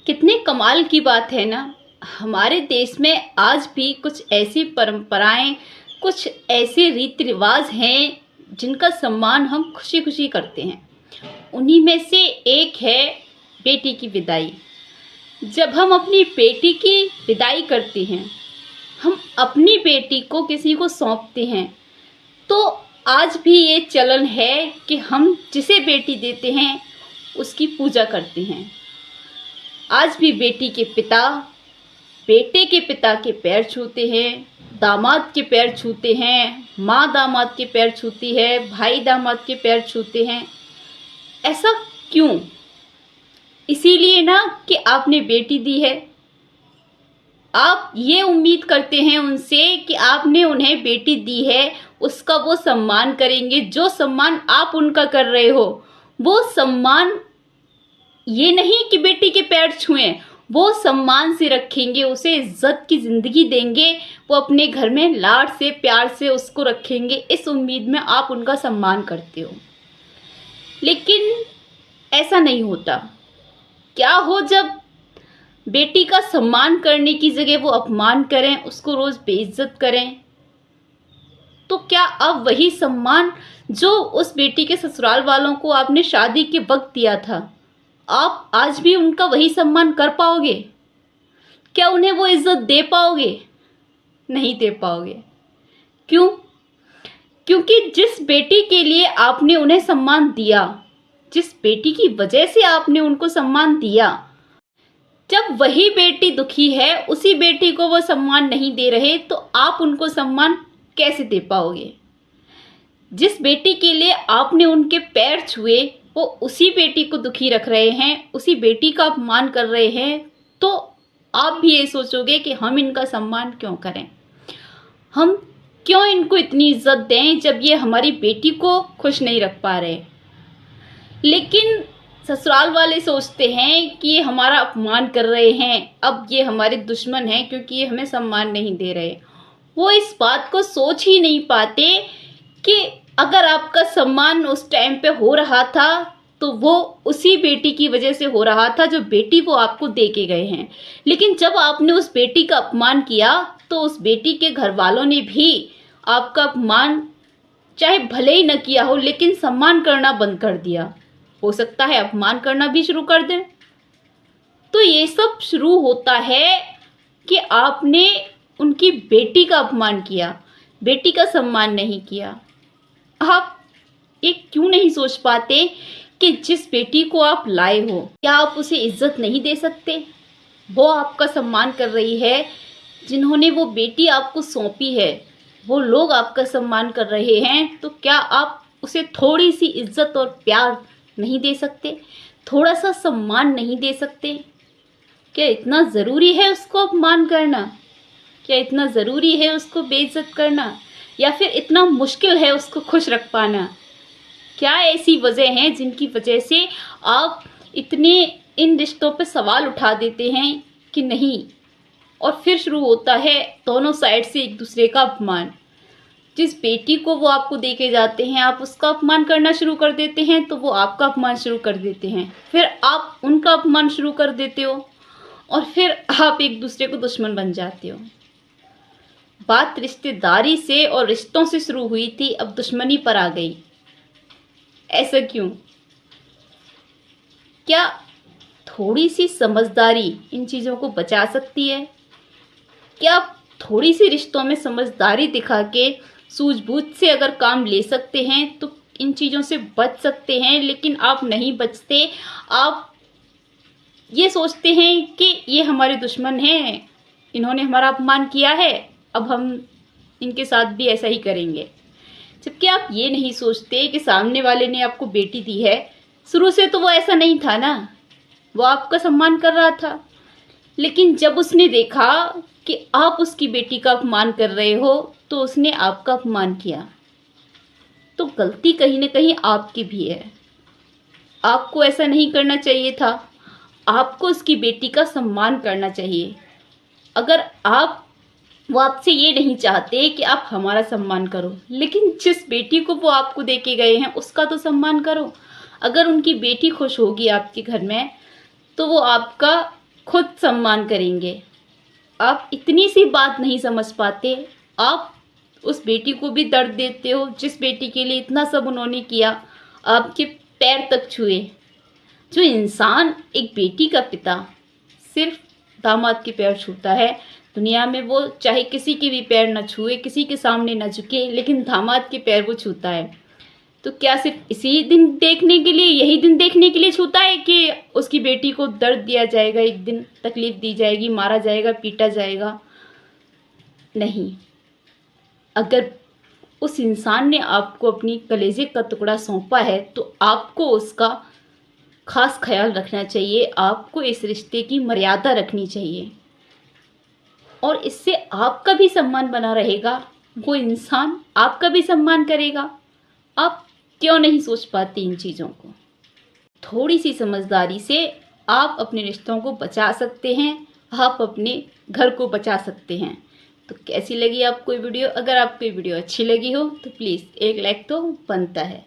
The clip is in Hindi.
कितने कमाल की बात है ना। हमारे देश में आज भी कुछ ऐसी परंपराएं, कुछ ऐसे रीति रिवाज हैं जिनका सम्मान हम खुशी खुशी करते हैं। उन्हीं में से एक है बेटी की विदाई। जब हम अपनी बेटी की विदाई करते हैं, हम अपनी बेटी को किसी को सौंपते हैं, तो आज भी ये चलन है कि हम जिसे बेटी देते हैं उसकी पूजा करते हैं। आज भी बेटी के पिता बेटे के पिता के पैर छूते हैं, दामाद के पैर छूते हैं, माँ दामाद के पैर छूती है, भाई दामाद के पैर छूते हैं। ऐसा क्यों? इसीलिए ना कि आपने बेटी दी है। आप ये उम्मीद करते हैं उनसे कि आपने उन्हें बेटी दी है, उसका वो सम्मान करेंगे। जो सम्मान आप उनका कर रहे हो, वो सम्मान ये नहीं कि बेटी के पैर छुएं, वो सम्मान से रखेंगे, उसे इज्जत की ज़िंदगी देंगे। वो अपने घर में लाड से प्यार से उसको रखेंगे, इस उम्मीद में आप उनका सम्मान करते हो। लेकिन ऐसा नहीं होता। क्या हो जब बेटी का सम्मान करने की जगह वो अपमान करें, उसको रोज़ बेइज्जत करें? तो क्या अब वही सम्मान जो उस बेटी के ससुराल वालों को आपने शादी के वक्त दिया था, आप आज भी उनका वही सम्मान कर पाओगे? क्या उन्हें वो इज्जत दे पाओगे? नहीं दे पाओगे। क्यों? क्योंकि जिस बेटी के लिए आपने उन्हें सम्मान दिया, जिस बेटी की वजह से आपने उनको सम्मान दिया, जब वही बेटी दुखी है, उसी बेटी को वो सम्मान नहीं दे रहे, तो आप उनको सम्मान कैसे दे पाओगे? जिस बेटी के लिए आपने उनके पैर छुए, वो उसी बेटी को दुखी रख रहे हैं, उसी बेटी का अपमान कर रहे हैं, तो आप भी ये सोचोगे कि हम इनका सम्मान क्यों करें, हम क्यों इनको इतनी इज्जत दें जब ये हमारी बेटी को खुश नहीं रख पा रहे। लेकिन ससुराल वाले सोचते हैं कि ये हमारा अपमान कर रहे हैं, अब ये हमारे दुश्मन हैं क्योंकि ये हमें सम्मान नहीं दे रहे। वो इस बात को सोच ही नहीं पाते कि अगर आपका सम्मान उस टाइम पे हो रहा था तो वो उसी बेटी की वजह से हो रहा था जो बेटी वो आपको दे के गए हैं। लेकिन जब आपने उस बेटी का अपमान किया तो उस बेटी के घर वालों ने भी आपका अपमान चाहे भले ही न किया हो, लेकिन सम्मान करना बंद कर दिया। हो सकता है अपमान करना भी शुरू कर दें। तो ये सब शुरू होता है कि आपने उनकी बेटी का अपमान किया, बेटी का सम्मान नहीं किया। आप ये क्यों नहीं सोच पाते कि जिस बेटी को आप लाए हो, क्या आप उसे इज्जत नहीं दे सकते? वो आपका सम्मान कर रही है, जिन्होंने वो बेटी आपको सौंपी है, वो लोग आपका सम्मान कर रहे हैं, तो क्या आप उसे थोड़ी सी इज्जत और प्यार नहीं दे सकते? थोड़ा सा सम्मान नहीं दे सकते? क्या इतना ज़रूरी है उसको अपमान करना? क्या इतना ज़रूरी है उसको बेइज्जत करना? या फिर इतना मुश्किल है उसको खुश रख पाना? क्या ऐसी वजह हैं जिनकी वजह से आप इतने इन रिश्तों पे सवाल उठा देते हैं कि नहीं? और फिर शुरू होता है दोनों साइड से एक दूसरे का अपमान। जिस बेटी को वो आपको दे के जाते हैं, आप उसका अपमान करना शुरू कर देते हैं, तो वो आपका अपमान शुरू कर देते हैं। फिर आप उनका अपमान शुरू कर देते हो और फिर आप एक दूसरे को दुश्मन बन जाते हो। बात रिश्तेदारी से और रिश्तों से शुरू हुई थी, अब दुश्मनी पर आ गई। ऐसा क्यों? क्या थोड़ी सी समझदारी इन चीज़ों को बचा सकती है? क्या आप थोड़ी सी रिश्तों में समझदारी दिखा के सूझबूझ से अगर काम ले सकते हैं तो इन चीज़ों से बच सकते हैं? लेकिन आप नहीं बचते। आप ये सोचते हैं कि ये हमारे दुश्मन हैं, इन्होंने हमारा अपमान किया है, अब हम इनके साथ भी ऐसा ही करेंगे। जबकि आप ये नहीं सोचते कि सामने वाले ने आपको बेटी दी है, शुरू से तो वो ऐसा नहीं था ना, वो आपका सम्मान कर रहा था। लेकिन जब उसने देखा कि आप उसकी बेटी का अपमान कर रहे हो, तो उसने आपका अपमान किया। तो गलती कहीं ना कहीं आपकी भी है। आपको ऐसा नहीं करना चाहिए था। आपको उसकी बेटी का सम्मान करना चाहिए। अगर वो आपसे ये नहीं चाहते कि आप हमारा सम्मान करो, लेकिन जिस बेटी को वो आपको दे के गए हैं उसका तो सम्मान करो। अगर उनकी बेटी खुश होगी आपके घर में, तो वो आपका खुद सम्मान करेंगे। आप इतनी सी बात नहीं समझ पाते। आप उस बेटी को भी दर्द देते हो जिस बेटी के लिए इतना सब उन्होंने किया, आपके पैर तक छुए। जो इंसान एक बेटी का पिता सिर्फ दामाद के पैर छूता है दुनिया में, वो चाहे किसी के भी पैर न छुए, किसी के सामने न झुके, लेकिन दामाद के पैर वो छूता है। तो क्या सिर्फ इसी दिन देखने के लिए, यही दिन देखने के लिए छूता है कि उसकी बेटी को दर्द दिया जाएगा, एक दिन तकलीफ दी जाएगी, मारा जाएगा, पीटा जाएगा? नहीं। अगर उस इंसान ने आपको अपनी कलेजे का टुकड़ा सौंपा है तो आपको उसका खास ख्याल रखना चाहिए। आपको इस रिश्ते की मर्यादा रखनी चाहिए और इससे आपका भी सम्मान बना रहेगा। वो इंसान आपका भी सम्मान करेगा। आप क्यों नहीं सोच पाती इन चीज़ों को? थोड़ी सी समझदारी से आप अपने रिश्तों को बचा सकते हैं, आप अपने घर को बचा सकते हैं। तो कैसी लगी आपको ये वीडियो? अगर आपको ये वीडियो अच्छी लगी हो तो प्लीज़ एक लाइक तो बनता है।